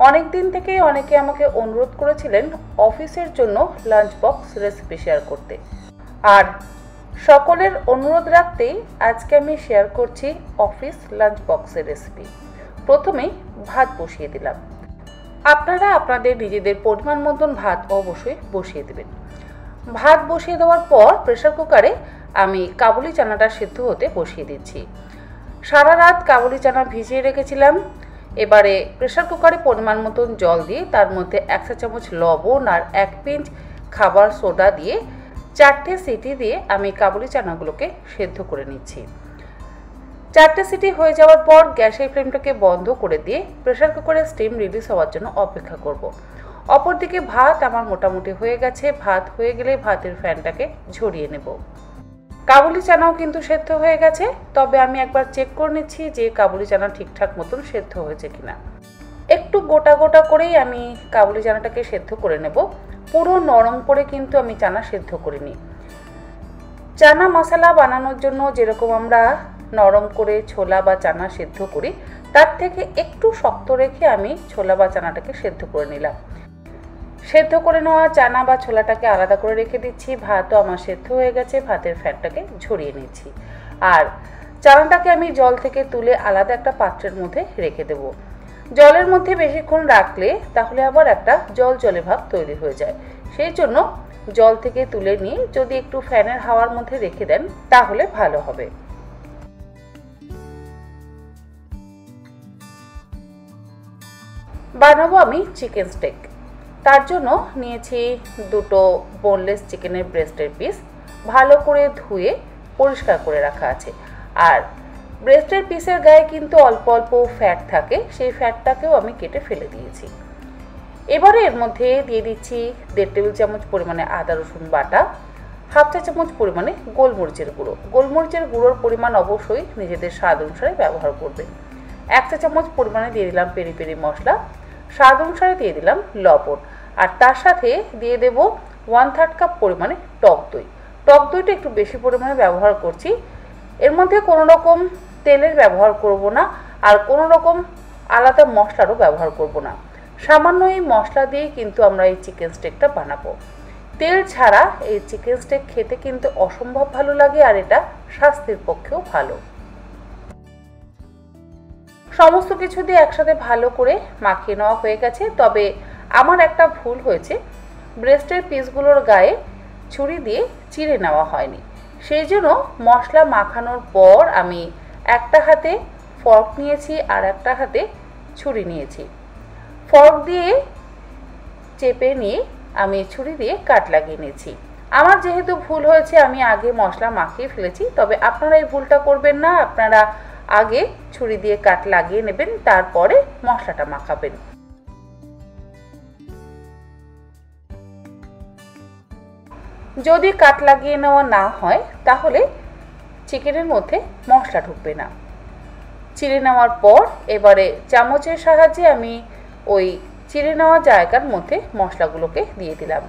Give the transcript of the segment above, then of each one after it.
অনেক দিন থেকেই অনেকে আমাকে অনুরোধ করেছিলেন অফিসের জন্য লাঞ্চ বক্স রেসিপি শেয়ার করতে, আর সকলের অনুরোধ রাখতেই আজকে আমি শেয়ার করছি অফিস লাঞ্চ বক্সের রেসিপি। প্রথমেই ভাত বসিয়ে দিলাম। আপনারা আপনাদের নিজেদের পরিমাণ মতন ভাত অবশ্যই বসিয়ে দেবেন। ভাত বসিয়ে দেওয়ার পর প্রেসার কুকারে আমি কাবুলি চানাটা সিদ্ধ হতে বসিয়ে দিচ্ছি। সারা রাত কাবুলি চানা ভিজিয়ে রেখেছিলাম। এবারে প্রেসার কুকারে পরিমাণ মতন জল দিয়ে তার মধ্যে 1 চা চামচ লবণ আর 1 পিঞ্চ খাবার সোডা দিয়ে 4টে সিটি দিয়ে আমি কাবুলি চানাগুলোকে সেদ্ধ করে নিচ্ছি। 4টে সিটি হয়ে যাওয়ার পর গ্যাসের ফ্লেমটাকে বন্ধ করে দিয়ে প্রেসার কুকারে স্টিম রিলিজ হওয়ার জন্য অপেক্ষা করব। অপরদিকে ভাত আমার মোটামুটি হয়ে গেছে। ভাত হয়ে গেলে ভাতের ফ্যানটাকে ঝরিয়ে নেব। কাবুলি চানাও কিন্তু সেদ্ধ হয়ে গেছে, তবে আমি একবার চেক করে নিচ্ছি যে কাবুলি চানা ঠিকঠাক মতন সেদ্ধ হয়েছে কিনা। একটু গোটা গোটা করেই আমি কাবুলি চানাটাকে সেদ্ধ করে নেব। পুরো নরম করে কিন্তু আমি চানা সেদ্ধ করিনি। চানা মশলা বানানোর জন্য যেরকম আমরা নরম করে ছোলা বা চানা সেদ্ধ করি, তার থেকে একটু শক্ত রেখে আমি ছোলা বা চানাটাকে সেদ্ধ করে নিলাম। সেদ্ধ করে নেওয়া চানা বা ছোলাটাকে আলাদা করে রেখে দিচ্ছি। ভাতও আমার সেদ্ধ হয়ে গেছে, ভাতের ফ্যানটাকে ঝরিয়ে নিচ্ছি। আর চানাটাকে আমি জল থেকে তুলে আলাদা একটা পাত্রের মধ্যে রেখে দেব। জলের মধ্যে বেশিক্ষণ রাখলে তাহলে আবার একটা জল জলে ভাব তৈরি হয়ে যায়। সেই জন্য জল থেকে তুলে নিয়ে যদি একটু ফ্যানের হাওয়ার মধ্যে রেখে দেন তাহলে ভালো হবে। বানাবো আমি চিকেন স্টেক। তার জন্য নিয়েছি দুটো বোনলেস চিকেনের ব্রেস্টের পিস। ভালো করে ধুয়ে পরিষ্কার করে রাখা আছে। আর ব্রেস্টের পিসের গায়ে কিন্তু অল্প অল্প ফ্যাট থাকে, সেই ফ্যাটটাকেও আমি কেটে ফেলে দিয়েছি। এবারে এর মধ্যে দিয়ে দিচ্ছি 1.5 টেবিল চামচ পরিমাণে আদা রসুন বাটা, 1/2 চা চামচ পরিমাণে গোলমরিচের গুঁড়ো। গোলমরিচের গুঁড়োর পরিমাণ অবশ্যই নিজেদের স্বাদ অনুসারে ব্যবহার করবেন। 1 চা চামচ পরিমাণে দিয়ে দিলাম পেরি পেরি মশলা, স্বাদ অনুসারে দিয়ে দিলাম লবণ, আর তার সাথে দিয়ে দেব 1/3 কাপ পরিমাণে টক দই। টক দইটা একটু বেশি পরিমাণে ব্যবহার করছি। এর মধ্যে কোনো রকম তেলের ব্যবহার করব না, আর কোনো রকম আলাদা মশলারও ব্যবহার করব না। সামান্য এই মশলা দিয়েই কিন্তু আমরা এই চিকেন স্টেকটা বানাবো। তেল ছাড়া এই চিকেন স্টেক খেতে কিন্তু অসম্ভব ভালো লাগে, আর এটা স্বাস্থ্যের পক্ষেও ভালো। সমস্ত কিছু দিয়ে একসাথে ভালো করে মাখিয়ে নেওয়া হয়ে গেছে। তবে আমার একটা ভুল হয়েছে, ব্রেস্টের পিসগুলোর গায়ে ছুরি দিয়ে চিড়ে নেওয়া হয়নি। সেই জন্য মশলা মাখানোর পর আমি একটা হাতে ফর্ক নিয়েছি আর একটা হাতে ছুরি নিয়েছি। ফর্ক দিয়ে চেপে নিয়ে আমি ছুরি দিয়ে কাট লাগিয়ে নিয়েছি। আমার যেহেতু ভুল হয়েছে, আমি আগে মশলা মাখিয়ে ফেলেছি, তবে আপনারা এই ভুলটা করবেন না। আপনারা আগে ছুরি দিয়ে কাট লাগিয়ে নেবেন, তারপরে মশলাটা মাখাবেন। যদি কাট লাগিয়ে নেওয়া না হয় তাহলে চিকেনের মধ্যে মশলা ঢুকবে না। চিড়ে নেওয়ার পর এবারে চামচের সাহায্যে আমি ওই চিড়ে নেওয়া জায়গার মধ্যে মশলাগুলোকে দিয়ে দিলাম।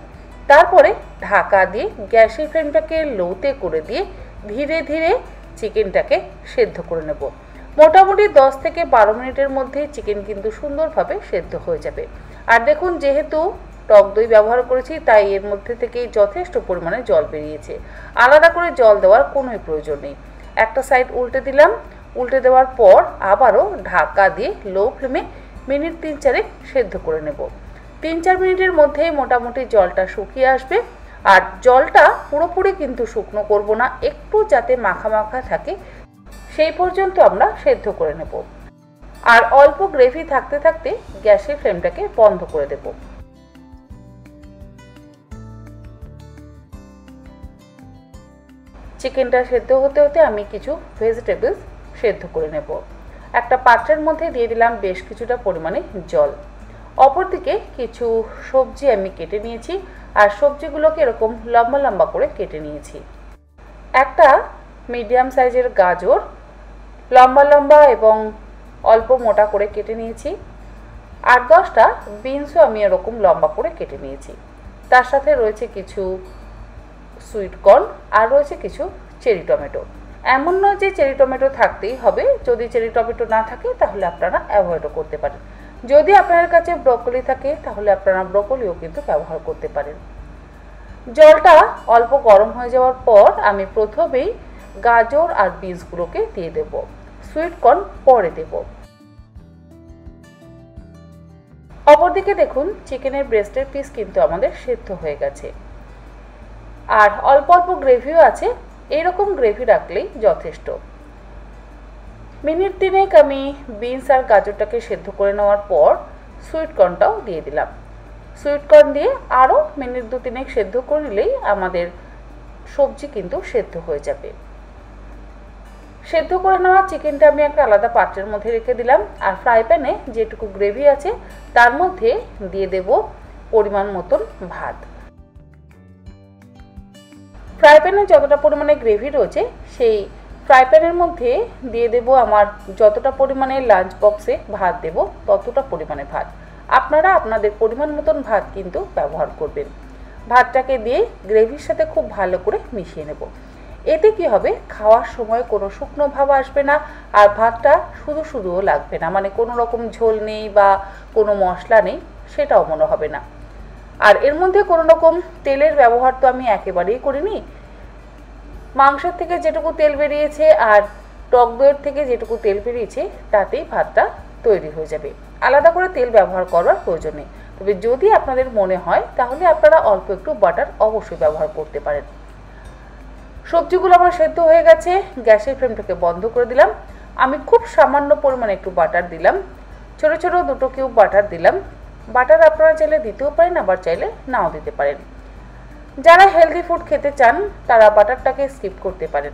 তারপরে ঢাকা দিয়ে গ্যাসের ফ্লেমটাকে লোতে করে দিয়ে ধীরে ধীরে চিকেনটাকে সেদ্ধ করে নেব। মোটামুটি 10 থেকে 12 মিনিটের মধ্যে চিকেন কিন্তু সুন্দরভাবে সেদ্ধ হয়ে যাবে। আর দেখুন, যেহেতু টক দই ব্যবহার করেছি তাই এর মধ্যে থেকেই যথেষ্ট পরিমাণে জল বেরিয়েছে। আলাদা করে জল দেওয়ার কোনোই প্রয়োজন নেই। একটা সাইড উল্টে দিলাম। উল্টে দেওয়ার পর আবারও ঢাকা দিয়ে লো ফ্লেমে মিনিট 3-4 সেদ্ধ করে নেব। 3-4 মিনিটের মধ্যেই মোটামুটি জলটা শুকিয়ে আসবে। আর জলটা পুরোপুরি কিন্তু শুকনো করব না, একটু যাতে মাখা মাখা থাকে সেই পর্যন্ত আমরা সেদ্ধ করে নেব। আর অল্প গ্রেভি থাকতে থাকতে গ্যাসের ফ্লেমটাকে বন্ধ করে দেব। চিকেনটা সেদ্ধ হতে হতে আমি কিছু ভেজিটেবলস সেদ্ধ করে নেব। একটা পাত্রের মধ্যে দিয়ে দিলাম বেশ কিছুটা পরিমাণে জল। অপরদিকে কিছু সবজি আমি কেটে নিয়েছি, আর সবজিগুলোকে এরকম লম্বা লম্বা করে কেটে নিয়েছি। একটা মিডিয়াম সাইজের গাজর লম্বা লম্বা এবং অল্প মোটা করে কেটে নিয়েছি। 8-10টা বিনসও আমি এরকম লম্বা করে কেটে নিয়েছি। তার সাথে রয়েছে কিছু সুইট কর্ন আর রয়েছে কিছু চেরি টমেটো। এমন নয় যে চেরি টমেটো থাকতেই হবে, যদি চেরি টমেটো না থাকে তাহলে আপনারা অ্যাভয়েডও করতে পারেন। যদি আপনার কাছে ব্রোকলি থাকে তাহলে আপনারা ব্রোকলিও কিন্তু ব্যবহার করতে পারেন। জলটা অল্প গরম হয়ে যাওয়ার পর আমি প্রথমেই গাজর আর বিনসগুলোকে দিয়ে দেব, সুইট কর্ন পরে দেব। অপরদিকে দেখুন চিকেনের ব্রেস্টের পিস কিন্তু আমাদের সেদ্ধ হয়ে গেছে, আর অল্প অল্প গ্রেভিও আছে। এইরকম গ্রেভি রাখলেই যথেষ্ট। মিনিট 3 আমি বিনস আর গাজরটাকে সেদ্ধ করে নেওয়ার পর সুইট কর্নটাও দিয়ে দিলাম। সুইট কর্ন দিয়ে আরও মিনিট 2-3 সেদ্ধ করে নিলেই আমাদের সবজি কিন্তু সেদ্ধ হয়ে যাবে। সেদ্ধ করে নেওয়া চিকেনটা আমি একটা আলাদা পাত্রের মধ্যে রেখে দিলাম, আর ফ্রাই প্যানে যেটুকু গ্রেভি আছে তার মধ্যে দিয়ে দেব পরিমাণ মতন ভাত। ফ্রাই প্যানে যতটা পরিমাণে গ্রেভি রয়েছে সেই ফ্রাই প্যানের মধ্যে দিয়ে দেব আমার যতটা পরিমাণে লাঞ্চ বক্সে ভাত দেব ততটা পরিমাণে ভাত। আপনারা আপনাদের পরিমাণ মতন ভাত কিন্তু ব্যবহার করবেন। ভাতটাকে দিয়ে গ্রেভির সাথে খুব ভালো করে মিশিয়ে নেব। এতে কি হবে, খাওয়ার সময় কোনো শুকনো ভাব আসবে না, আর ভাতটা শুধু শুধুও লাগবে না, মানে কোনো রকম ঝোল নেই বা কোনো মশলা নেই সেটাও মনে হবে না। আর এর মধ্যে কোনো রকম তেলের ব্যবহার তো আমি একেবারেই করিনি। মাংসের থেকে যেটুকু তেল বেরিয়েছে আর টক দইয়ের থেকে যেটুকু তেল বেরিয়েছে তাতেই ভাতটা তৈরি হয়ে যাবে। আলাদা করে তেল ব্যবহার করার প্রয়োজন নেই। তবে যদি আপনাদের মনে হয় তাহলে আপনারা অল্প একটু বাটার অবশ্যই ব্যবহার করতে পারেন। সবজিগুলো আমার সেদ্ধ হয়ে গেছে, গ্যাসের ফ্লেমটাকে বন্ধ করে দিলাম। আমি খুব সামান্য পরিমাণে একটু বাটার দিলাম, ছোট ছোট 2 কিউব বাটার দিলাম। বাটার আপনারা চাইলে দিতেও পারেন, আবার চাইলে নাও দিতে পারেন। যারা হেলদি ফুড খেতে চান তারা বাটারটাকে স্কিপ করতে পারেন।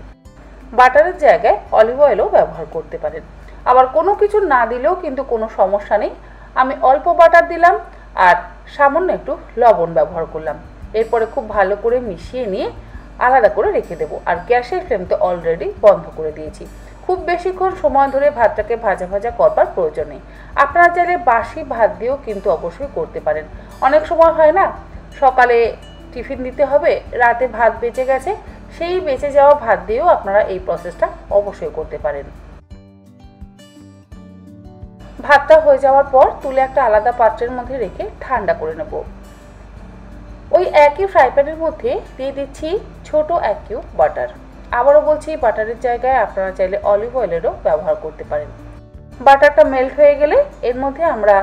বাটারের জায়গায় অলিভ অয়েলও ব্যবহার করতে পারেন। আবার কোনো কিছু না দিলেও কিন্তু কোনো সমস্যা নেই। আমি অল্প বাটার দিলাম আর সামান্য একটু লবণ ব্যবহার করলাম। এরপরে খুব ভালো করে মিশিয়ে নিয়ে আলাদা করে রেখে দেবো। আর গ্যাসের ফ্লেমটা অলরেডি বন্ধ করে দিয়েছি। খুব বেশিক্ষণ সময় ধরে ভাতটাকে ভাজা ভাজা করবার প্রয়োজন নেই। আপনারা চাইলে বাসি ভাত দিয়েও কিন্তু অবশ্যই করতে পারেন। অনেক সময় হয় না, সকালে টিফিন দিতে হবে, রাতে ভাত বেঁচে গেছে, সেই বেঁচে যাওয়া ভাত দিয়েও আপনারা এই প্রসেসটা অবশ্যই করতে পারেন। ভাতটা হয়ে যাওয়ার পর তুলে একটা আলাদা পাত্রের মধ্যে রেখে ঠান্ডা করে নেব। ওই একই ফ্রাই প্যানের মধ্যে দিয়ে দিচ্ছি ছোট 1 কিউব বাটার। আবারও বলছি, বাটারের জায়গায় আপনারা চাইলে অলিভ অয়েলেরও ব্যবহার করতে পারেন। বাটারটা মেল্ট হয়ে গেলে এর মধ্যে আমরা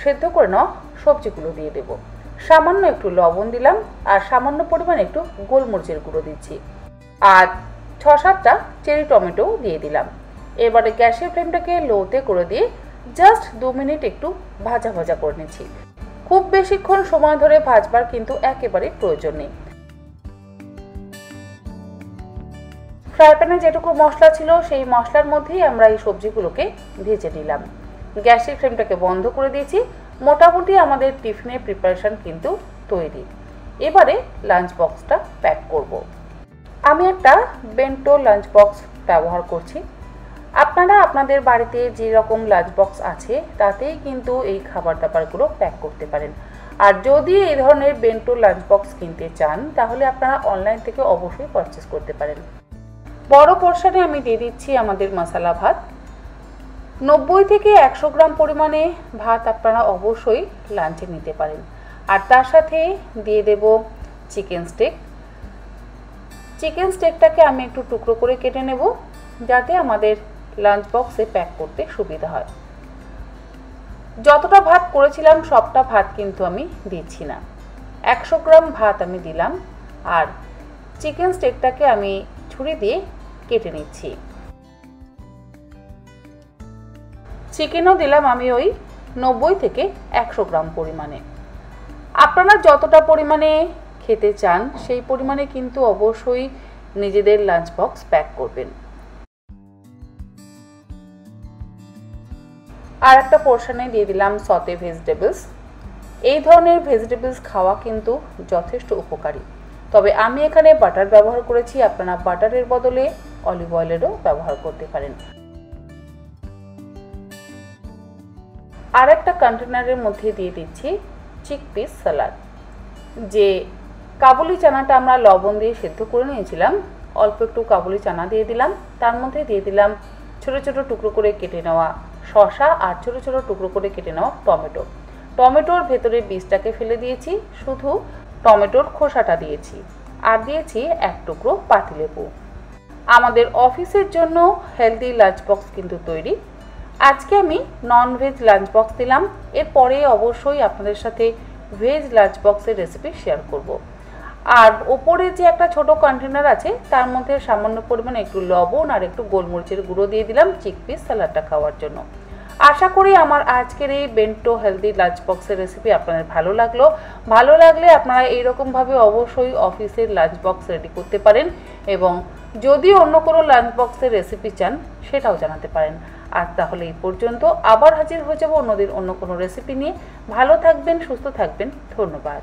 সেদ্ধ করে নেওয়া সবজিগুলো দিয়ে দেব। সামান্য একটু লবণ দিলাম আর সামান্য পরিমাণে একটু গোলমরিচের গুঁড়ো দিচ্ছি, আর 6-7টা চেরি টমেটো দিয়ে দিলাম। এবারে গ্যাসের ফ্লেমটাকে লোতে করে দিয়ে জাস্ট 2 মিনিট একটু ভাজা ভাজা করে নিচ্ছি। খুব বেশিক্ষণ সময় ধরে ভাজবার কিন্তু একেবারেই প্রয়োজন নেই। ফ্রাই প্যানে যেটুকু মশলা ছিল সেই মশলার মধ্যেই আমরা এই সবজিগুলোকে ভেজে নিলাম। গ্যাসের ফ্লেমটাকে বন্ধ করে দিয়েছি। মোটামুটি আমাদের টিফিনের প্রিপারেশন কিন্তু তৈরি। এবারে লাঞ্চ বক্সটা প্যাক করব। আমি একটা বেন্টো লাঞ্চ বক্স ব্যবহার করছি। আপনারা আপনাদের বাড়িতে যে রকম লাঞ্চ বক্স আছে তাতেই কিন্তু এই খাবার দাবারগুলো প্যাক করতে পারেন। আর যদি এই ধরনের বেন্টো লাঞ্চ বক্স কিনতে চান তাহলে আপনারা অনলাইন থেকে অবশ্যই পারচেস করতে পারেন। বড় পোর্শনে আমি দিয়ে দিচ্ছি আমাদের মশলা ভাত। 90 থেকে 100 গ্রাম পরিমাণে ভাত আপনারা অবশ্যই লাঞ্চে নিতে পারেন। আর তার সাথে দিয়ে দেব চিকেন স্টেক। চিকেন স্টেকটাকে আমি একটু টুকরো করে কেটে নেব যাতে আমাদের লাঞ্চ বক্সে প্যাক করতে সুবিধা হয়। যতটা ভাত করেছিলাম সবটা ভাত কিন্তু আমি দিচ্ছি না, 100 গ্রাম ভাত আমি দিলাম। আর চিকেন স্টেকটাকে আমি ছুরি দিয়ে কেটে নিচ্ছি। চিকেনও দিলাম আমি ওই 90 থেকে 100 গ্রাম পরিমাণে। আপনারা যতটা পরিমাণে খেতে চান সেই পরিমাণে কিন্তু অবশ্যই নিজেদের লাঞ্চ বক্স প্যাক করবেন। আর একটা পোর্শনে দিয়ে দিলাম সতে ভেজিটেবলস। এই ধরনের ভেজিটেবলস খাওয়া কিন্তু যথেষ্ট উপকারী। তবে আমি এখানে বাটার ব্যবহার করেছি, আপনারা বাটারের বদলে অলিভ অয়েলেরও ব্যবহার করতে পারেন। আর একটা কন্টেনারের মধ্যে দিয়ে দিচ্ছি চিকপিস সালাদ। যে কাবুলি চানাটা আমরা লবণ দিয়ে সেদ্ধ করে নিয়েছিলাম, অল্প একটু কাবুলি চানা দিয়ে দিলাম। তার মধ্যে দিয়ে দিলাম ছোট ছোট টুকরো করে কেটে নেওয়া শসা আর ছোটো ছোটো টুকরো করে কেটে নেওয়া টমেটো। টমেটোর ভেতরে বীজটাকে ফেলে দিয়েছি, শুধু টমেটোর খোসাটা দিয়েছি, আর দিয়েছি এক টুকরো পাতিলেবু। আমাদের অফিসের জন্য হেলদি লাঞ্চ বক্স কিন্তু তৈরি। আজকে আমি ননভেজ লাঞ্চ বক্স দিলাম, এরপরে অবশ্যই আপনাদের সাথে ভেজ লাঞ্চ বক্সের রেসিপি শেয়ার করব। আর ওপরে যে একটা ছোট কন্টেনার আছে তার মধ্যে সামান্য পরিমাণে একটু লবণ আর একটু গোলমরিচের গুঁড়ো দিয়ে দিলাম চিকপিস স্যালাডটা খাওয়ার জন্য। আশা করি আমার আজকের এই বেন্টো হেলদি লাঞ্চ বক্সের রেসিপি আপনাদের ভালো লাগলে আপনারা এইরকমভাবে অবশ্যই অফিসের লাঞ্চ বক্স রেডি করতে পারেন, এবং যদি অন্য কোনো লাঞ্চ বক্সের রেসিপি চান সেটাও জানাতে পারেন। আজ তাহলে এই পর্যন্ত, আবার হাজির হয়ে যাব অন্যদিন অন্য কোনো রেসিপি নিয়ে। ভালো থাকবেন, সুস্থ থাকবেন, ধন্যবাদ।